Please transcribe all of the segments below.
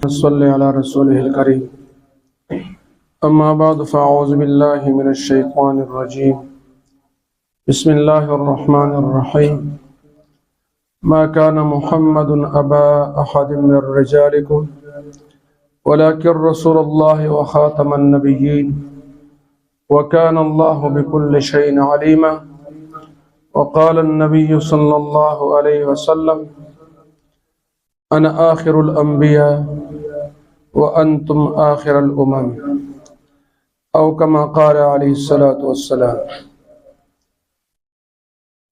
صل على رسوله الكريم. أما بعد فأعوذ بالله من الشيطان الرجيم. بسم الله الرحمن الرحيم. ما كان محمد أبا أحد من رجالكم ولكن رسول الله وخاتم النبيين وكان الله بكل شيء عليما. وقال النبي صلى الله عليه وسلم: أنا آخر الأنبياء وأنتم آخر الأمم، أو كما قال عليه الصلاة والسلام.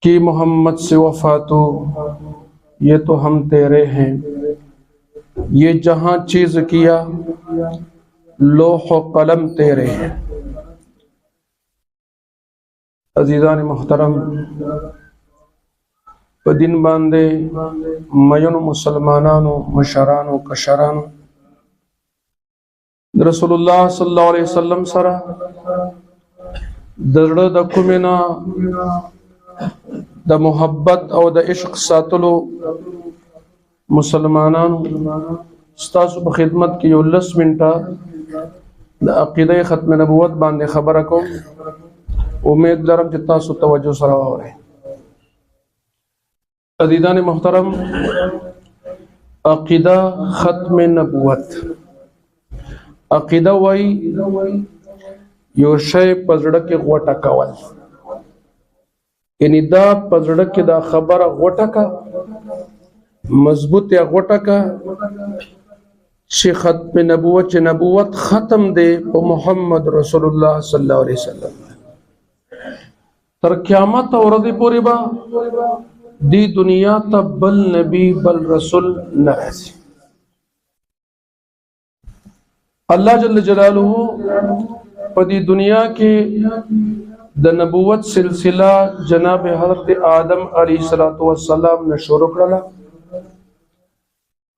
کہ محمد سے وفاتو یہ تو ہم تیرے ہیں، یہ جہاں چیز کیا لوح و قلم تیرے ہیں. عزیزان محترم، په دین باندې مینو مسلمانانو مشرانو کشرانو رسول الله صلی الله علیه وسلم سره د زړه د کومنا د محبت او د عشق ساتلو مسلمانانو ستاسو په خدمت کې یو 10 منټه د عقیده ختم نبوت باندې خبره کوم. امید لرم چې تاسو توجه سره واورئ. عزیزان محترم، عقیده ختم نبوت. عقیده وای یو شی په زړه کې غوټه کول، یعنی دا په زړه کې دا خبره غوټه کا مضبوط یا غوټه کا چې ختم نبوت، چې نبوت ختم دی په محمد رسول الله صلی الله علیه وسلم. تر قیامت ورځې پورې به دی دنیا ته بل نبی بل رسول نه راځي. الله جل جلاله په دې دنیا کې د نبوت سلسله جناب حضرت آدم علیه السلام نه شروع کړله،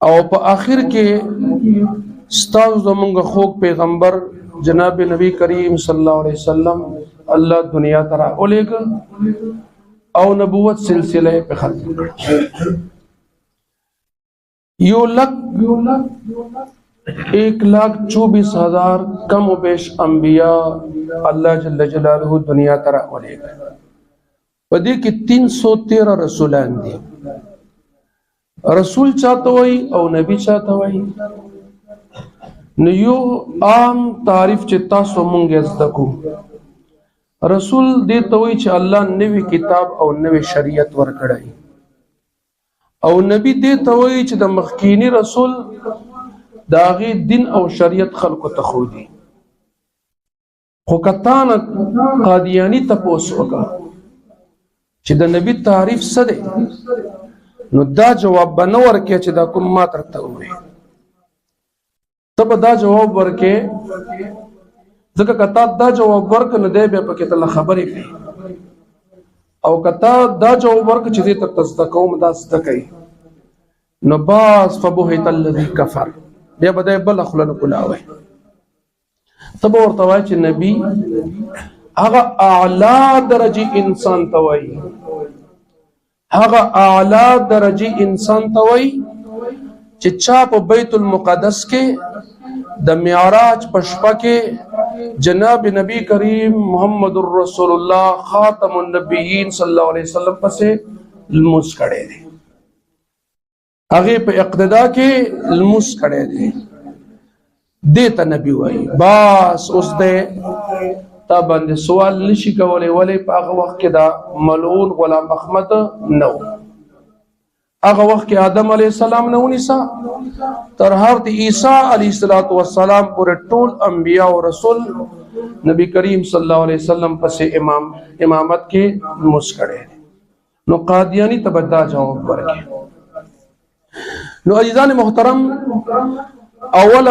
او په آخر کې ستاسو زمونږ خوږ پیغمبر جناب نبی کریم صلی الله علیه وسلم الله دنیا ته راولېږه او نبوت سلسله په ختم کړ. 1,24,000 کم و بیش انبیاء اللہ جل جلالہ دنیا ته راولېږه. په دې کې 313 رسولان دي. رسول چاته وایي او نبی چاته وایي؟ نو یو عام تعریف چې تاسو مونږ زده کوو، رسول دې ته وایي چې الله نوی کتاب او نوی شریعت ورکړی، او نبی دې ته وایي چې د مخکینی رسول د هغې دین او شریعت خلکو ته ښودي. خو که تا نه قادیاني تپوس وکړه چې د نبی تعریف څه دی، نو دا جواب به نه ورکې چې دا کوم ما درته ووایي. ته به دا جواب ورکې ځکه که تا دا جواب ورکړه نو دی بیا پکې تله خبرې کوي، او که تا دا جواب ورکړه چې دې ته زده کوم دا زده کوي، نو باز فبهت الذي کفر، بیا به دی بله خوله نه کولاوی. ته به ورته وایي چې نبی هغه اعلی درجې انسان ته وایي، هغه اعلی درجې انسان ته وایي چې چا په بیت المقدس کې د معراج په شپه کې جناب نبی کریم محمد رسول الله خاتم النبیین صلی الله علیه وسلم پسې لمونځ کړی دی، هغې په اقتدا کې لمونځ کړی دی، دې ته نبی وایي. بس اوس دی تا باندې سوال نشي کولی، ولې په هغه وخت کې دا ملعون غلام احمد نه و. هغه وخت کې آدم علیه السلام نه ونیسه تر حضرت عیسی علیه السلام پورې ټول انبیاء او رسول نبی کریم صلی الله علیه وسلم پسې امامت کې لمونځ کړی. نو قادیانی ته به دا جواب ورکړي. نو عزیزان محترم، اول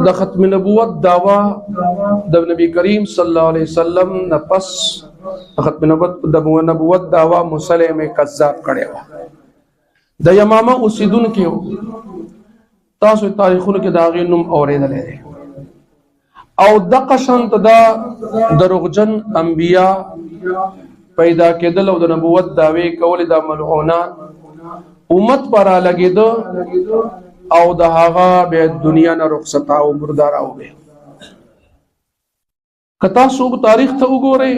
د ختم نبوت دعوا د نبی کریم صلی الله علیه وسلم نه پس ختم نبوت دعوا مسلم کذاب کړی و. د یمامه اوسیدونکي تاسو تاریخونو کې د هغې نوم اورېدلی دی، او دغه شانت دا دروغجن انبیا پیدا کېدل او د نبوت دعوی کول د ملعونان امت پر لګیدو او د هغه به دنیا نه رخصت او مردار او به کتا سو تاریخ ته وګورئ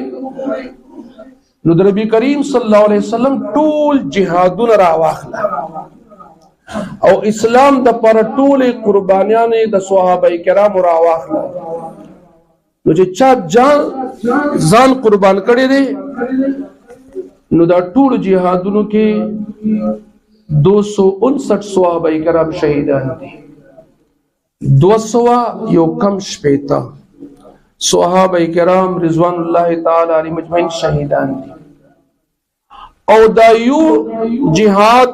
نو د نبی کریم صلی الله علیه وسلم ټول جهادونه را واخله او اسلام د پر ټول قربانیانې د صحابه کرام را واخله نو چې چا ځان قربان کړي دي نو دا ټول جهادونو کې 259 صحابه کرام شهیدان دي 200 یو کم شپیتا صحابه کرام رضوان الله تعالی علیهم مجمعین شهیدان دي او دا یو جهاد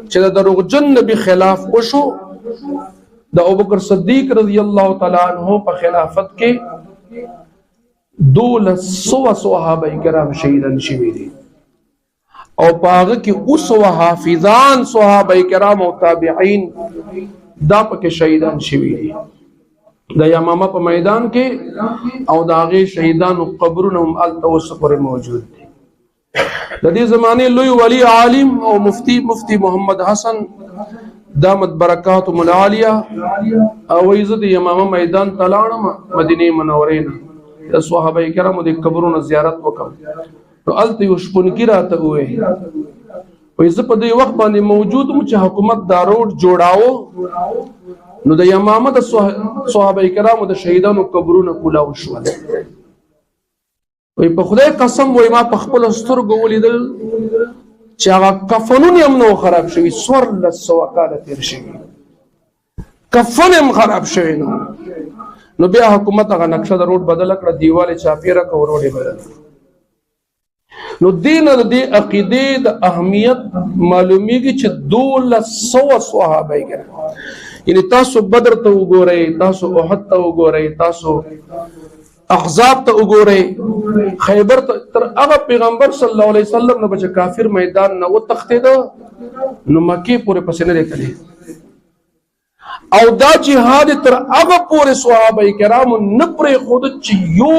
چې د دروغجن نبی خلاف وشو د ابوبکر صدیق رضی الله تعالی عنہ په خلافت کې 200 صحابه کرام شهیدان شوي دي او پاغه کې اوس حافظان صحابه کرام او تابعین دا پکې شهیدان شوي دي د یمامه په میدان کې او د هغه شهیدانو قبرونه هم التوسفر موجود دي د دې زمانه لوی ولی عالم او مفتی محمد حسن دامت برکات العالیه او عزت یمامه میدان تلاړم مدینه منورې نه د صحابه کرامو د قبرونو زیارت وکم نو الته یو شپونکی راته وې وې زه په دې وخت باندې موجود چې حکومت دا روډ جوړاو نو د یمامه د صحابه کرامو د شهیدانو قبرونه کولاو شو وې په خدای قسم وې ما په خپل سترګو ولیدل چې هغه کفنونه هم نو خراب شوی سور لسو کاله تیر شوی کفن هم خراب شوی نو بیا حکومت هغه نقشه د روډ بدل کړه دیواله چاپیره کو روډ بدل نو دین د عقیده د اهمیت معلومیږي چې 200 صحابه کرام یعنی تاسو بدر ته وګورئ تاسو احد ته وګورئ تاسو احزاب ته وګورئ خیبر تر هغه پیغمبر صلی الله علیه وسلم نو بچ کافر میدان نه و تختید نو مکی پورې پسې نه کړي او دا جهاد تر هغه پورې صحابه کرام نه پرې خود چې یو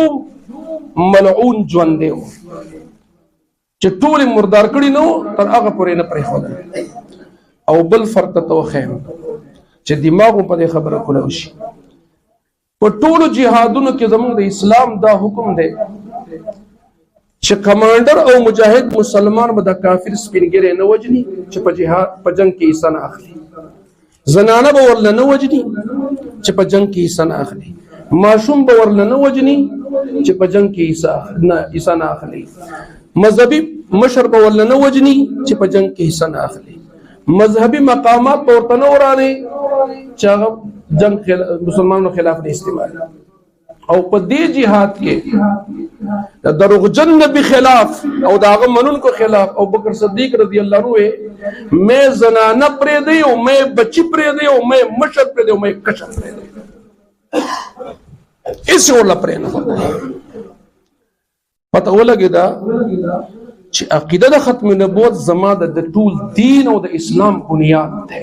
ملعون ژوند دی چې ټول مردار کړي نو تر هغه پورې نه پرې خود او بل فرق ته خیم چې دماغ په دې خبره کوله شي په ټولو جهادونو کې زموږ د اسلام دا حکم دی چې کمانډر او مجاهد مسلمان به د کافر سپینګری نه وجني چې په جهاد په جنگ کې حصہ نه اخلي زنانه به ورل نه وجني چې په جنگ کې حصہ نه اخلي ماشوم به ورل نه وجني چې په جنگ کې حصہ نه اخلي مذهبي مشر به ورل نه وجني چې په جنگ کې حصہ نه اخلي مذهبي مقامات ورته نه ورانه چې جنگ مسلمانانو خلاف نه استعمال او په دې جهاد کې د دروغجن نبی خلاف او داغه منونکو خلاف او بکر صدیق رضی الله عنه میں زنانه پرې دی او میں بچی پرې دی او میں مشر پرې دی او میں کشر پرې دی ایسه ولا پرې نه پته ولګی دا چې عقیده د ختم نبوت زما د ټول دین او د اسلام بنیاد ده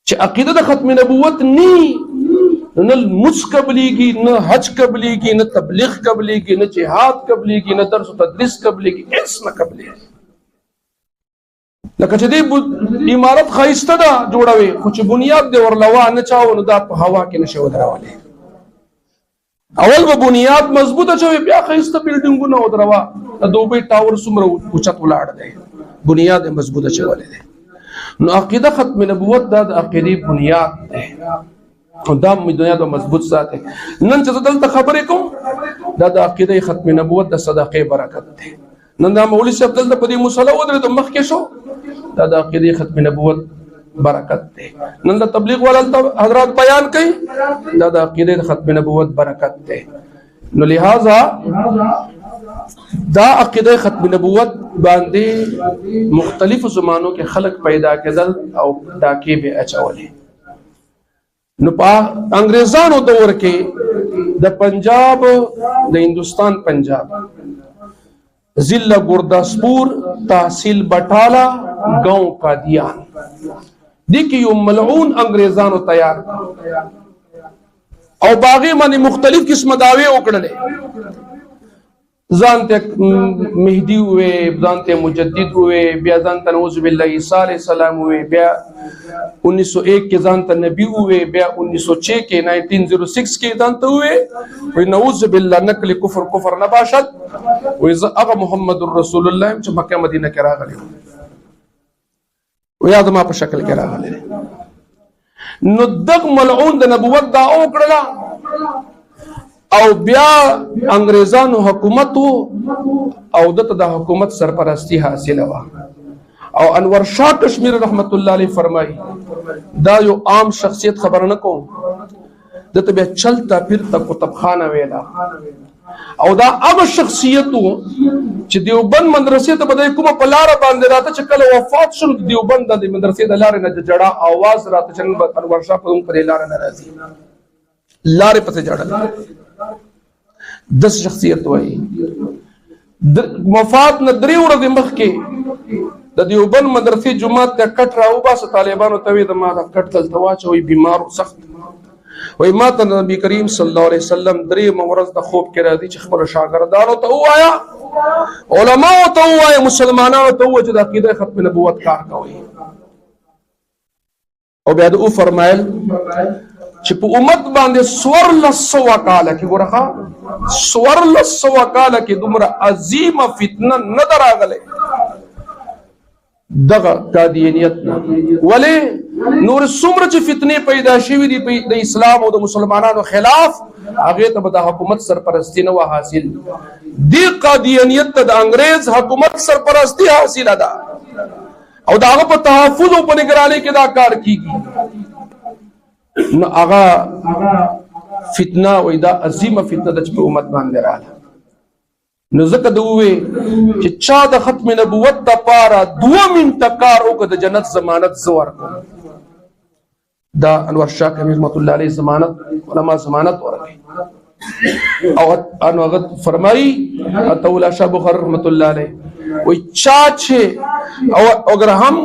چې عقیده د ختم نبوت نی نه مس قبليږي نه حج قبليږي نه تبلیغ قبليږي نه جهاد قبليږي نه درس او تدریس قبليږي هیڅ نه قبليږي لکه چې دې عمارت خایسته ده جوړوي خو چې بنیاد دې ورلوا نه چاو نو دا په هوا کې نشو درولې اول به بنیاد مضبوطه شوی بیا خایسته بلډینګونه او دروا د دوبه ټاور سمره اوچت ولاړ دی بنیاد مضبوطه شولې ده نو عقیده ختم نبوت دا د عقیده بنیاد ده او دا بنیاد مضبوط ساتي نن چې دلته خبرې کوم دا د عقیده ختم نبوت د صدقې برکت ده نن دا مولوی صاحب دلته په دې مصلی ودرې د مخ کې شو دا د عقیده ختم نبوت برکت ده نن د تبلیغ والا حضرات بیان کوي دا د عقیده ختم نبوت برکت ده نو لہذا دا عقیده ختم نبوت باندې مختلف زمانو کې خلق پیدا کېدل او ډاکې به اچولې نو په انګريزانو دور کې د پنجاب د هندستان پنجاب ضلع گرداسپور تحصیل بټالا گاؤں قادیان دي کې یو ملعون انګريزانو تیار او باغی باندې مختلف قسم دعوی وکړلې ځان ته مهدي وې، ځان ته مجدد وې، بیا ځان ته نعوذ بالله عیسی علیہ السلام وې، بیا 1901 کې ځان ته نبی وې، بیا 1906 کې 1906 کې ځان ته وې نعوذ بالله نقل کفر نه باشد وې زه هغه محمد رسول الله چې مکه مدینه کې راغلی و یا د ما په شکل کې راغلی. نو دغ ملعون د نبوت دا وکړه او بیا انګریزانو حکومت او دته د حکومت سرپرستی حاصله وا او انور شاه کشمیر رحمت الله علیه فرمایي دا یو عام شخصیت خبر نه کوم دته بیا چلتا پھرتا کتابخانه ویلا او دا هغه شخصیت چې دیوبند مدرسې ته بده کومه په لار باندې راته چې کله وفات شو دیوبند د مدرسې د لارې نه جړه आवाज راته چې انور شاه په لار نه راځي لارې پته جړه 10 شخصیت وایي وفات نه 3 ورځې مخکې د دیوبند مدرسې جماعت ته کټ راو باسه طالبانو ته وی د ما د کټ تل تواچوي بیمار او سخت وای ما ته نبی کریم صلی الله علیه وسلم 3 ورځ د خوب کې راځي چې خپل شاګردانو ته وایا علماء ته وایا مسلمانانو ته وایا چې د عقیده ختم نبوت کار کوي او بیا د او فرمایل چې په امت باندې سور لسو کاله کې ګورخه سور لسو کاله کې دومره عظیمه فتنه نه دراغله دغه قادیانیت ولی نور څومره چې فتنې پیدا شوې دي د اسلام او د مسلمانانو خلاف هغه ته د حکومت سرپرستی نه و حاصل دی قادیانیت ته د انګريز حکومت سرپرستی حاصل ده او داغه په تحفظ او په نگرانی کې دا کار کیږي نو هغه فتنه وې دا عظیمه فتنه د امت باندې رااله نو ځکه دوی چې چا د ختم نبوت د پاره 2 منټه کار وکړ د جنت ضمانت زور کو دا انور شاه کمیر رحمت الله علیه ضمانت علما ضمانت ورکړي او انو فرمایي اتولا شاه بخاری رحمت الله علیه وای چا چې او اگر हम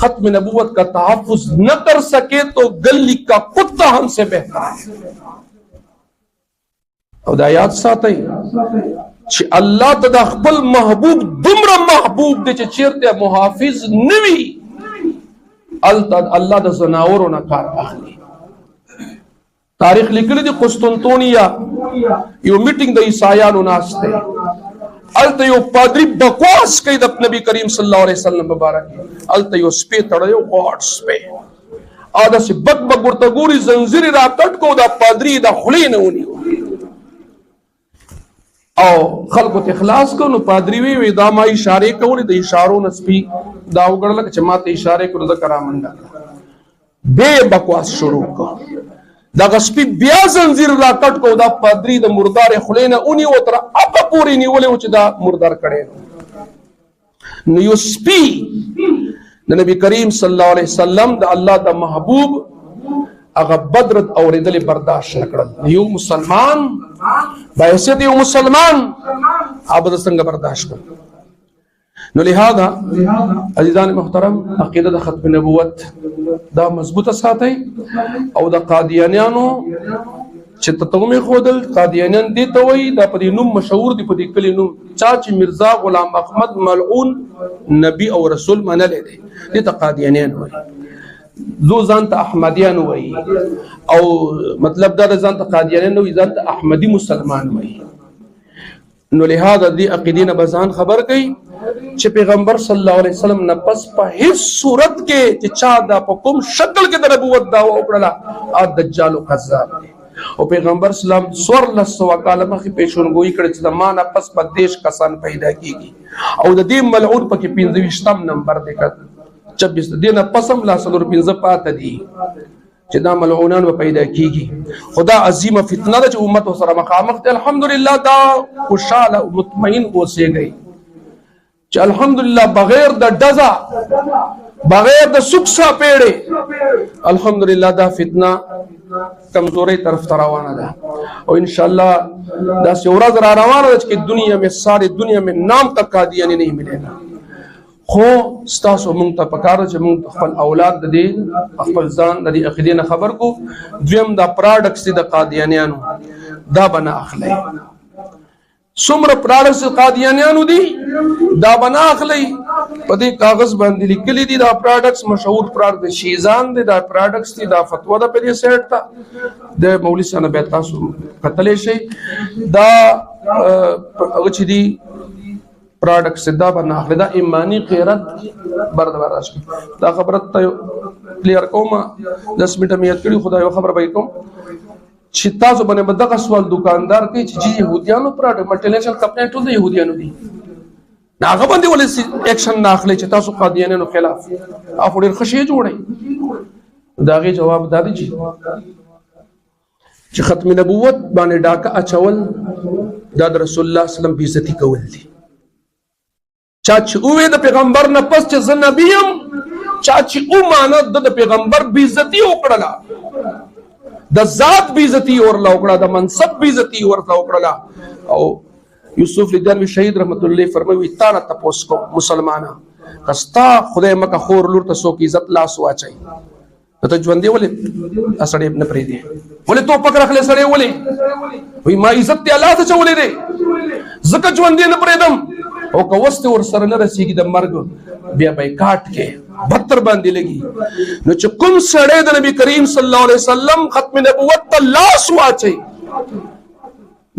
ختم नबूवत का तहफ़्फ़ुज़ न कर सके तो गली का कुत्ता हमसे बेहतर है او دا یاد ساتئ چې الله ته د خپل محبوب دومره محبوب دی چې چیرته محافظ نوي الله د زناورو نه کار اخلي. تاریخ لیکلی دی قسطنطنیه یو میټینګ د عیسایانو ناشته الته یو پادری بکواس کوي د نبی کریم صلی الله علیه وسلم مبارک الته یو سپی تړیو غاټ سپی اده سی بک بک ورته ګوري زنجیر را کټ کو دا پادری د خلینه ونی او خلکو ته اخلاص کو نو پادری وی دا ما اشاره کوي د اشارو نسبی دا وګړل چې ماته اشاره کړو د کرامنده به بکواس شروع کو دا غسپی بیا زنجیر را کټ کو دا پادری د مردار خلینه اونی او تر اپا پوری نیولې چې دا مردار کړي نو یو سپی د نبی کریم صلی الله علیه وسلم د الله د محبوب هغه بدرت اوریدل برداشت نکړل یو مسلمان بایسه یو مسلمان عبادت څنګه برداشت کړ نو لہذا عزیزان محترم عقیده د ختم نبوت دا مضبوطه ساتي او د قادیانیانو چې تتومه خودل قادیانیان دي ته وای دا په نوم مشهور دي په دې کلی نوم چا چې مرزا غلام احمد ملعون نبی او رسول منل دي دي ته قادیانیان وای زو ځان ته احمدیان وای او مطلب دا ځان ته قادیانیان وای ځان ته احمدی مسلمان وای نو لہذا دی عقیدین بزان خبر کئ چې پیغمبر صلی الله علیه وسلم نه پس په هیڅ صورت کې چې چا دا په کوم شکل کې د نبوت دعوا وکړه ا دجال او کذاب او پیغمبر اسلام سور لسو کاله مخې پیشونګوئی کړ چې د معنا پس په دیش کسان پیدا کیږي او د دې ملعون پکې 25 نمبر دی 26 دینه پسم لا سلور 15 پات دي چې دا ملعونان به پیدا کیږي خدا عظیمه فتنه ده چې امت سره مخامخ دي الحمدلله دا خوشاله او مطمئن اوسېږي چې الحمدلله بغیر د ډزا بغیر د سکسا پیړې الحمدلله دا فتنه کمزوري طرف ته روانه ده او ان شاء الله دا ورځ را روانه ده چې دنیا میں ساری دنیا میں نام کا قادیانی نہیں ملے گا خو ستاسو مونږ ته پکاره چې مونږ خپل اولاد د دې خپل ځان د دې عقیدې نه خبر کو دویم دا پراډکټس د قادیانیانو دا بنا اخلي څومره پراډکټس قادیانیانو دي دا بنا اخلي په دې کاغذ باندې لیکلي دي دا پراډکټس مشهور پراډکټ شیزان دي دا پراډکټس دي دا فتوا ده په دې سیټ ته د مولوی صاحب به تاسو کتلې شي دا هغه چې دي پراډکټس دا بنا اخلي دا ایمانی غیرت بردبار شي دا خبره ته کلیر کوم 10 منټه میت کړي خدای خبر به کوم چې تاسو باندې بدغه سوال دکاندار کوي چې يهوديانو پراډکټ ملټینیشنل کمپنی ټول د يهوديانو دي هغه باندې ولې اکشن نه اخلي چې تاسو قادیانو خلاف اف ډېر خشي جوړي داغه جواب دادی چې ختم نبوت باندې ډاکه اچول د رسول الله صلی الله علیه وسلم بیزتی کول دي چا چې اوه د پیغمبر نه پس چې زه نبیم چا چې او مانه د پیغمبر بیزتی وکړه د ذات بیزتی ورلا وکړه د منصب بیزتی ورلا وکړه او یوسف لیدانوی شهید رحمت الله فرمایي تعالی تاسو کو مسلمانا کستا خدای مکه خور لور تاسو کی عزت لاس واچي ته ژوندې ولې اسړې نه پرې دي ولې تو پک راخلې سړې ولې وای ما عزت ته الله ته چولې دي زکه ژوندې نه پرې دم او که وسته ور سره نه رسیږي د مرګ بیا به کاټ کې بتر باندې لګي نو چې کوم سړی د نبی کریم صلی الله علیه وسلم ختم نبوت ته لاس واچي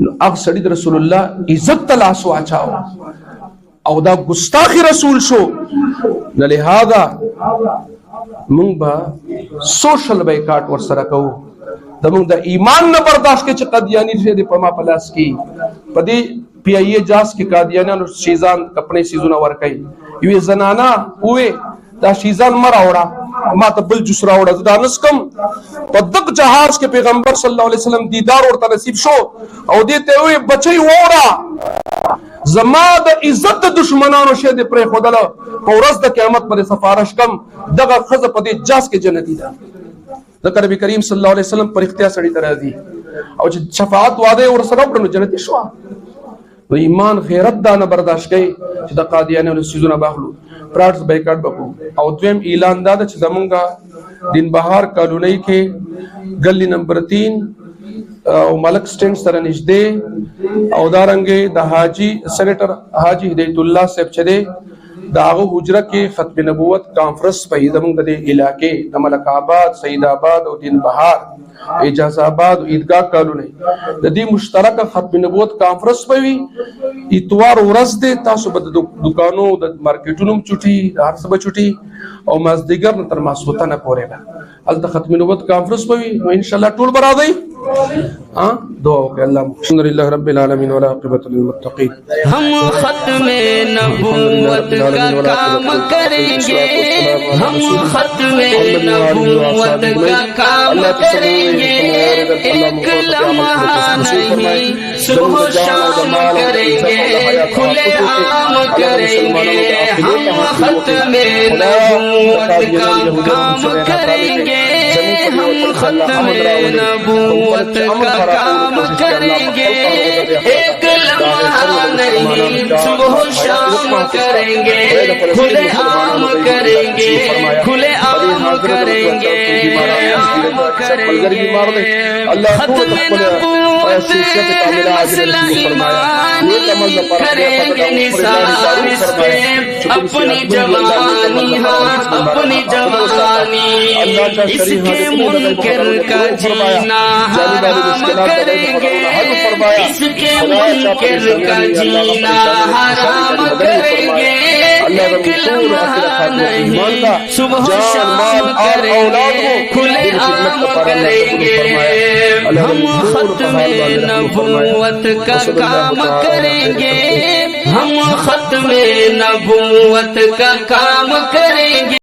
نو هغه سړی د رسول الله عزت ته لاس واچاو او دا ګستاخی رسول شو نه لهدا مونږ به سوشل بایکاټ ور سره کوو د مونږ د ایمان نه برداشت کې چې قادیانی شه د پما پلاس کې پدې پی ای ای جاس کې قادیانانو شیزان کپڑے سيزونه ور کوي یو زنانا وې دا شیزان مراوړه ما ته بل جس راوړه دا نسکم په دغه جهاز کې پیغمبر صلی الله علیه وسلم دیدار ورته نصیب شو او دې ته وې بچي وره زما د عزت د دشمنانو شه د پرې خدل په ورځ د قیامت پر سفارش کم دغه خزه په دې جاس کې جنتی ده ذکر نبی کریم صلی الله علیه وسلم پر اختیار سړی تر راځي او چې شفاعت وعده ور سره وکړو جنتی شو نو ایمان غیرت دا نه برداشت کوي چې د قادیانو سيزونه باخلو پراټس بایکاټ وکړو او دویم اعلان دا چې زمونږه دین بهار کالونی کې گلی نمبر 3 او ملک سټینډ سره نږدې او دارنګه د حاجی سېنیټر حاجی هدایت الله صاحب چره داغه حجره کې ختم نبوت کانفرنس په زمونږ د علاقې د ملک آباد سید آباد او دین بهار اجازه آباد عیدگاه کالونی د دې مشترکه ختم نبوت کانفرنس پوي اتوار ورځ دې تاسو به د دکانو د مارکیټونو چټي هر څه به چټي او مازدیګر تر ماسوته نه پورې ده الته ختم نبوت کانفرنس پوي نو ان شاء الله ټول برابر دعا وکړه الله الحمدلله رب العالمین والعاقبۃ للمتقین ہم ختم نبوت کا کام کریں گے ہم ختم نبوت کا کام کریں گے ایک لمحہ نہیں صبح و شام کریں گے کھلے عام کریں گے ہم ختم نبوت کا کام کریں گے ہم ختم نبوت کا کام کریں گے ایک لمحہ نہیں صبح و شام کریں گے کھلے عام کریں گے کھلے عام کریں گے عام کریں گے ختم نبوت مسئلہ ایمانی کریں گے نثار اس پہ اپنی جوانی ہاں اپنی جوانی اس کے منکر کا جینا حرام کریں گے اس کے منکر کا جینا حرام کریں گے ایک لمحہ نہیں صبح و شام کریں گے کھلے عام کریں گے ہم ختم نبوت کا کام کریں گے ہم ختم نبوت کا کام کریں گے